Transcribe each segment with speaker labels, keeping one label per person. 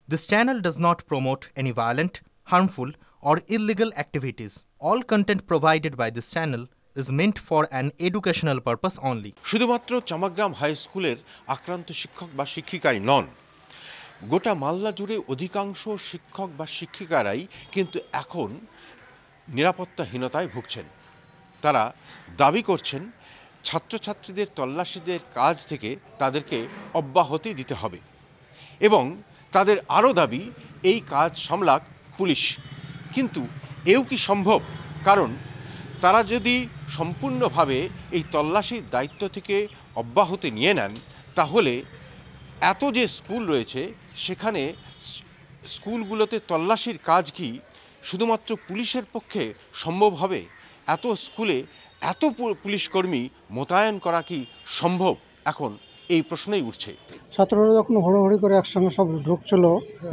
Speaker 1: This channel does not promote any violent, harmful, or illegal activities. All content provided by this channel is meant for an educational purpose only.
Speaker 2: শুধুমাত্র Chamagram high স্কুলের আক্রান্ত শিক্ষক বা শিক্ষিকাই নন, গোটা মালদা জুড়ে অধিকাংশ শিক্ষক বা শিক্ষিকারাই কিন্তু এখন নিরাপত্তাহীনতায় ভুগছেন। তারা দাবি করছেন ছাত্রছাত্রীদের তল্লাশিদের কাজ থেকে তাদেরকে অব্যাহতি দিতে হবে এবং তাদের আরও দাবি এই কাজ সামলাক পুলিশ। কিন্তু এও কি সম্ভব? কারণ তারা যদি সম্পূর্ণভাবে এই তল্লাশির দায়িত্ব থেকে অব্যাহতি নিয়ে নেন, তাহলে এত যে স্কুল রয়েছে সেখানে স্কুলগুলোতে তল্লাশির কাজ কি শুধুমাত্র পুলিশের পক্ষে সম্ভব হবে? এত স্কুলে এত পুলিশকর্মী মোতায়েন করা কি সম্ভব? এখন এই প্রশ্নই উঠছে।
Speaker 3: ছাত্ররা যখন হড়োহড়ি করে একসঙ্গে সব ঢুকছিল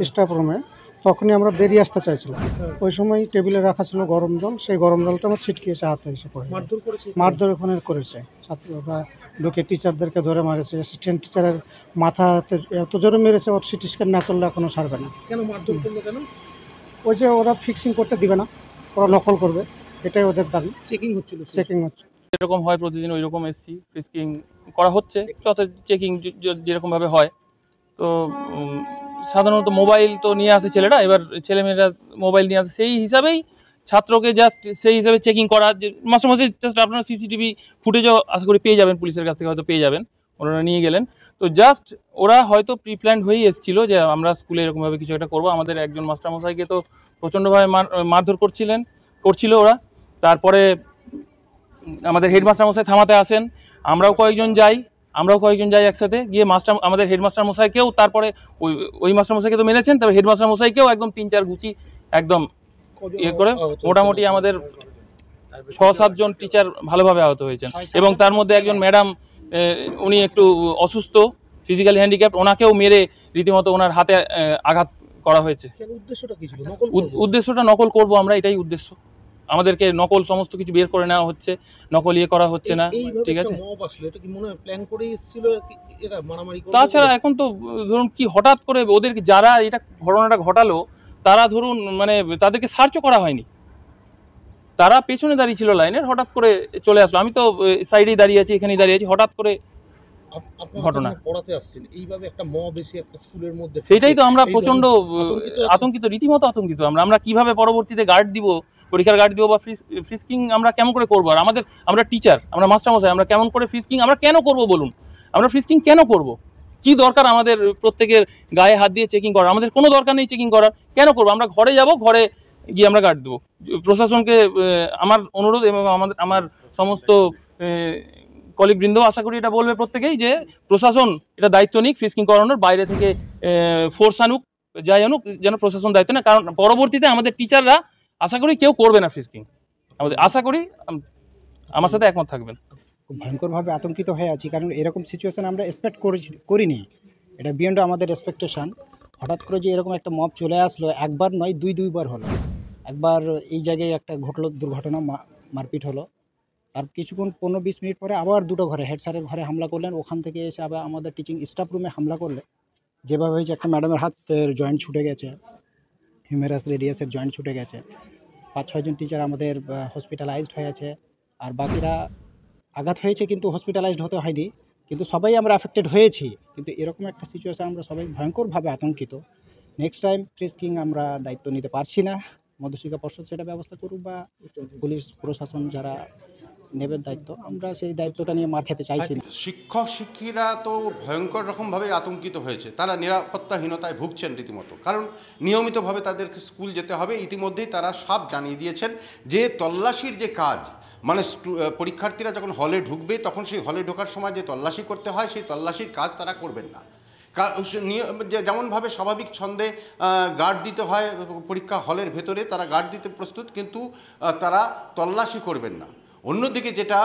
Speaker 3: স্টাফ রুমে, তখনই আমরা বেরিয়ে আসতে চাইছিলাম। ওই সময় টেবিলে রাখা ছিল গরম জল, সেই গরম জলটা আমার ছিটকিয়েছে হাতে এসে পড়ে। মারধর ওখানে করেছে, ছাত্ররা ঢুকে টিচারদেরকে ধরে মারেছে। অ্যাসিস্ট্যান্ট টিচারের মাথাতে এত জোরে মেরেছে, ওর সিটি স্ক্যান না করলে এখনও সারবে না।
Speaker 4: কেন মারধর করলো? কেন?
Speaker 3: ওই যে ওরা ফিক্সিং করতে দিবে না, ওরা নকল করবে, এটাই ওদের দাবি।
Speaker 4: চেকিং হচ্ছিল,
Speaker 3: চেকিং হচ্ছে
Speaker 5: এরকম হয় প্রতিদিন, ওই রকম এসছি, ফিস্কিং করা হচ্ছে, যত চেকিং যেরকমভাবে হয়। তো সাধারণত মোবাইল তো নিয়ে আসে ছেলেরা, এবার ছেলেমেয়েরা মোবাইল নিয়ে আসে, সেই হিসাবেই ছাত্রকে জাস্ট সেই হিসাবে চেকিং করা। যে মাসে মাসে জাস্ট আপনারা সিসিটিভি ফুটেজও আশা করি পেয়ে যাবেন, পুলিশের কাছ থেকে হয়তো পেয়ে যাবেন, ওনারা নিয়ে গেলেন। তো জাস্ট ওরা হয়তো প্রিপ্ল্যান্ড হয়েই এসেছিলো যে আমরা স্কুলে এরকমভাবে কিছু একটা করবো। আমাদের একজন মাস্টারমশাইকে তো প্রচণ্ডভাবে মারধর করছিল ওরা। তারপরে আমাদের হেডমাস্টার মশাই থামাতে আসেন, আমরাও কয়েকজন যাই একসাথে গিয়ে আমাদের হেডমাস্টার মশাইকেও, তারপরে ওই মাস্টার মশাইকে তো মেরেছেন, তবে হেডমাস্টার মশাইকেও একদম 3-4 গুচি একদম করে মোটামুটি আমাদের 6-7 জন টিচার ভালোভাবে আহত হয়েছেন। এবং তার মধ্যে একজন ম্যাডাম, উনি একটু অসুস্থ, ফিজিক্যালি হ্যান্ডিক্যাপ্ট, ওনাকেও মেরে রীতিমতো ওনার হাতে আঘাত করা হয়েছে। উদ্দেশ্যটা নকল করব আমরা, এটাই উদ্দেশ্য। আমাদেরকে নকল সমস্ত কিছু বের করে নেওয়া হচ্ছে, নকল করা হচ্ছে না, ঠিক আছে। তাছাড়া এখন তো ধরুন কি হঠাৎ করে ওদেরকে যারা এটা ঘটনাটা ঘটালো, তারা ধরুন মানে তাদেরকে সার্চও করা হয়নি, তারা পেছনে দাঁড়িয়ে ছিল লাইনের, হঠাৎ করে চলে আসলো। আমি তো সাইডেই দাঁড়িয়ে আছি, এখানেই দাঁড়িয়ে আছি, হঠাৎ করে ঘটনা
Speaker 4: পড়াতে আসছেন, এইভাবে একটা মব এসে একটা স্কুলের মধ্যে,
Speaker 5: সেটাই তো আমরা প্রচন্ড আতঙ্কিত, রীতিমতো আতঙ্কিত। আমরা কিভাবে পরবর্তীতে গার্ড দিব, পরীক্ষার গার্ড দিব, বা ফিস্কিং আমরা কেমন করে করবো? আর আমরা টিচার, আমরা মাস্টারমশাই, আমরা কেমন করে ফিস্কিং আমরা কেন করব বলুন? আমরা ফিস্কিং কেন করব? কি দরকার আমাদের প্রত্যেকের গায়ে হাত দিয়ে চেকিং করার? আমাদের কোনো দরকার নেই চেকিং করার, কেন করবো? আমরা ঘরে যাব, ঘরে গিয়ে আমরা গার্ড দেবো। প্রশাসনকে আমার অনুরোধ, এবং আমার সমস্ত কলিগ বৃন্দ আশা করি এটা বলবে প্রত্যেকেই, যে প্রশাসন এটা দায়িত্ব নিক, ফিস্কিং করানোর, বাইরে থেকে ফোর্স আনুক, যাই আনুক, যেন প্রশাসন দায়িত্ব নেয়। কারণ পরবর্তীতে আমাদের টিচাররা আশা করি কেউ করবে না ফিস্কিং, আমাদের আশা করি আমার সাথে একমত থাকবেন।
Speaker 3: খুব ভয়ঙ্করভাবে আতঙ্কিত হয়ে আছি, কারণ এরকম সিচুয়েশান আমরা এক্সপেক্ট করিনি। এটা বিয়ন্ড আমাদের এক্সপেকটেশান। হঠাৎ করে যে এরকম একটা মব চলে আসলো, একবার নয় দুইবার হলো। একবার এই জায়গায় একটা ঘটলো দুর্ঘটনা, মারপিট হলো, তার কিছুক্ষণ 15-20 মিনিট পরে আবার দুটো ঘরে, হেড স্যারের ঘরে হামলা করলেন, ওখান থেকে এসে আবার আমাদের টিচিং স্টাফ রুমে হামলা করলে। যেভাবে হয়েছে, একটা ম্যাডামের হাতের জয়েন্ট ছুটে গেছে, হিউমেরাস রেডিয়াসের জয়েন্ট ছুটে গেছে, 5-6 জন টিচার আমাদের হসপিটালাইজড হয়ে আছে, আর বাকিরা আঘাত হয়েছে কিন্তু হসপিটালাইজড হতে হয়নি, কিন্তু সবাই আমরা অ্যাফেক্টেড হয়েছি। কিন্তু এরকম একটা সিচুয়েশান আমরা সবাই ভয়ঙ্করভাবে আতঙ্কিত। নেক্সট টাইম ফিস্কিং আমরা দায়িত্ব নিতে পারছি না, মধ্যশিক্ষা পর্ষদ সেটা ব্যবস্থা করুক, বা পুলিশ প্রশাসন যারা নেবেন দায়িত্ব, আমরা সেই দায়িত্বটা নিয়ে মার খেতে চাইছি না।
Speaker 2: শিক্ষক শিক্ষিরা তো ভয়ঙ্কর রকমভাবে আতঙ্কিত হয়েছে, তারা নিরাপত্তাহীনতায় ভুগছেন রীতিমতো। কারণ নিয়মিতভাবে তাদেরকে স্কুল যেতে হবে, ইতিমধ্যেই তারা সব জানিয়ে দিয়েছেন যে তল্লাশির যে কাজ, মানে পরীক্ষার্থীরা যখন হলে ঢুকবে তখন সেই হলে ঢোকার সময় যে তল্লাশি করতে হয়, সেই তল্লাশির কাজ তারা করবেন না। যেমনভাবে স্বাভাবিক ছন্দে গার্ড দিতে হয় পরীক্ষা হলের ভেতরে, তারা গার্ড দিতে প্রস্তুত, কিন্তু তারা তল্লাশি করবেন না। অন্যদিকে যেটা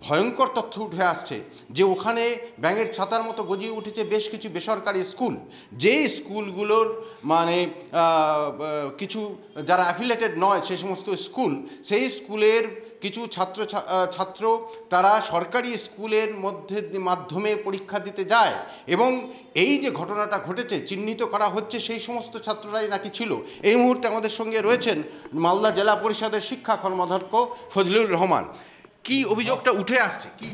Speaker 2: ভয়ঙ্কর তথ্য উঠে আসছে, যে ওখানে ব্যাঙের ছাতার মতো গজিয়ে উঠেছে বেশ কিছু বেসরকারি স্কুল, যে স্কুলগুলোর মানে কিছু যারা অ্যাফিলিয়েটেড নয় সেই সমস্ত স্কুল, সেই স্কুলের কিছু ছাত্র তারা সরকারি স্কুলের মাধ্যমে পরীক্ষা দিতে যায় এবং এই যে ঘটনাটা ঘটেছে চিহ্নিত করা হচ্ছে সেই সমস্ত ছাত্ররাই নাকি ছিল। এই মুহূর্তে আমাদের সঙ্গে রয়েছেন মালদা জেলা পরিষদের শিক্ষা কর্মাধ্যক্ষ ফজলুর রহমান। কি অভিযোগটা উঠে আসছে, কি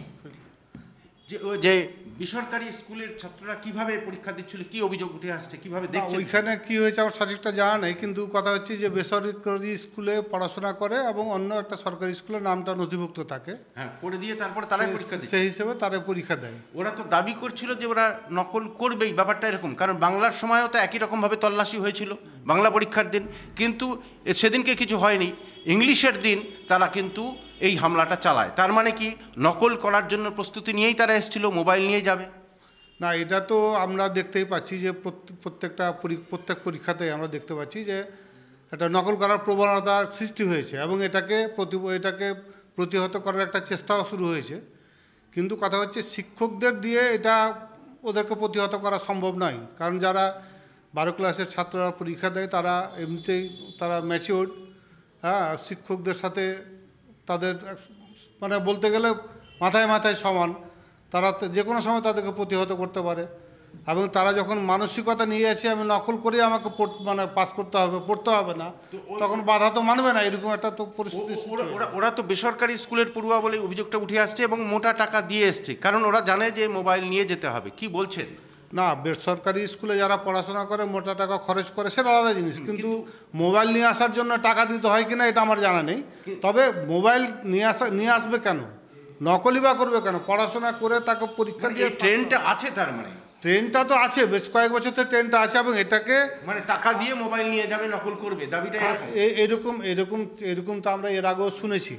Speaker 2: যে বেসরকারি স্কুলের ছাত্ররা কিভাবে পরীক্ষা দিচ্ছিল, কি অভিযোগ উঠে আসছে, কিভাবে দেখছেন?
Speaker 6: ওইখানে কি হয়েছে আমার সঠিকটা জানা নেই, কিন্তু কথা হচ্ছে যে বেসরকারি স্কুলে পড়াশোনা করে এবং অন্য একটা সরকারি স্কুলের নামটা নথিভুক্ত থাকে,
Speaker 2: হ্যাঁ, করে দিয়ে তারপরে তারাই পরীক্ষা দিচ্ছে।
Speaker 6: সেই হিসেবে তারা পরীক্ষা দেয়।
Speaker 2: ওরা তো দাবি করছিল যে ওরা নকল করবেই, ব্যাপারটা এরকম, কারণ বাংলার সময়ও তো একই রকমভাবে তল্লাশি হয়েছিল বাংলা পরীক্ষার দিন, কিন্তু সেদিনকে কিছু হয়নি। ইংলিশের দিন তারা কিন্তু এই হামলাটা চালায়। তার মানে কি নকল করার জন্য প্রস্তুতি নিয়েই তারা এসেছিল, মোবাইল নিয়ে যাবে?
Speaker 6: না, এটা তো আমরা দেখতেই পাচ্ছি যে প্রত্যেক পরীক্ষাতে আমরা দেখতে পাচ্ছি যে একটা নকল করার প্রবণতা সৃষ্টি হয়েছে এবং এটাকে প্রতিহত করার একটা চেষ্টাও শুরু হয়েছে। কিন্তু কথা হচ্ছে শিক্ষকদের দিয়ে এটা ওদেরকে প্রতিহত করা সম্ভব নয়, কারণ যারা 12 ক্লাসের ছাত্ররা পরীক্ষা দেয় তারা এমনিতেই তারা ম্যাচিওর্ড, হ্যাঁ, শিক্ষকদের সাথে তাদের মানে বলতে গেলে মাথায় মাথায় সমান, তারা যে কোনো সময় তাদেরকে প্রতিহত করতে পারে। এবং তারা যখন মানসিকতা নিয়ে আসে আমি নকল করে আমাকে মানে পাস করতে হবে, পড়তে হবে না, তখন বাধা তো মানবে না, এরকম একটা তো পরিস্থিতি।
Speaker 2: ওরা তো বেসরকারি স্কুলের পড়ুয়া বলে অভিযোগটা উঠে আসছে এবং মোটা টাকা দিয়ে এসছে, কারণ ওরা জানে যে মোবাইল নিয়ে যেতে হবে। কি বলছেন?
Speaker 6: না, বেসরকারি স্কুলে যারা পড়াশোনা করে মোটা টাকা খরচ করে সেটা আলাদা জিনিস, কিন্তু মোবাইল নিয়ে আসার জন্য টাকা দিতে হয় কিনা এটা আমার জানা নেই। তবে মোবাইল নিয়ে আসবে কেন, নকলই বা করবে কেন? পড়াশোনা করে তাকে পরীক্ষা দিয়ে
Speaker 2: ট্রেনটা আছে, তার মানে
Speaker 6: ট্রেনটা তো আছে, বেশ কয়েক বছর থেকে ট্রেনটা আছে এবং এটাকে
Speaker 2: মানে টাকা দিয়ে মোবাইল নিয়ে যাবে, নকল করবে, দাবিটা
Speaker 6: এরকম তো আমরা এর আগেও শুনেছি,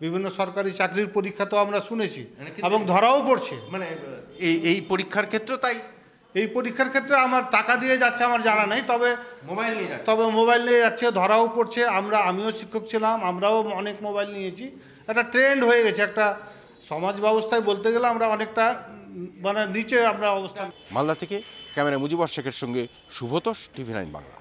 Speaker 6: বিভিন্ন সরকারি চাকরির পরীক্ষা তো আমরা শুনেছি এবং ধরাও পড়ছে।
Speaker 2: মানে এই পরীক্ষার ক্ষেত্রে তাই,
Speaker 6: এই পরীক্ষার ক্ষেত্রে আমার টাকা দিয়ে যাচ্ছে আমার জানা নেই, তবে
Speaker 2: মোবাইল
Speaker 6: নিয়ে যাচ্ছে, ধরাও পড়ছে। আমিও শিক্ষক ছিলাম, আমরাও অনেক মোবাইল নিয়েছি। একটা ট্রেন্ড হয়ে গেছে, একটা সমাজ ব্যবস্থায় বলতে গেলে আমরা অনেকটা মানে নিচে আমরা অবস্থান।
Speaker 2: মালদা থেকে ক্যামেরা মুজিবর শেখের সঙ্গে শুভতোষ, TV9 বাংলা।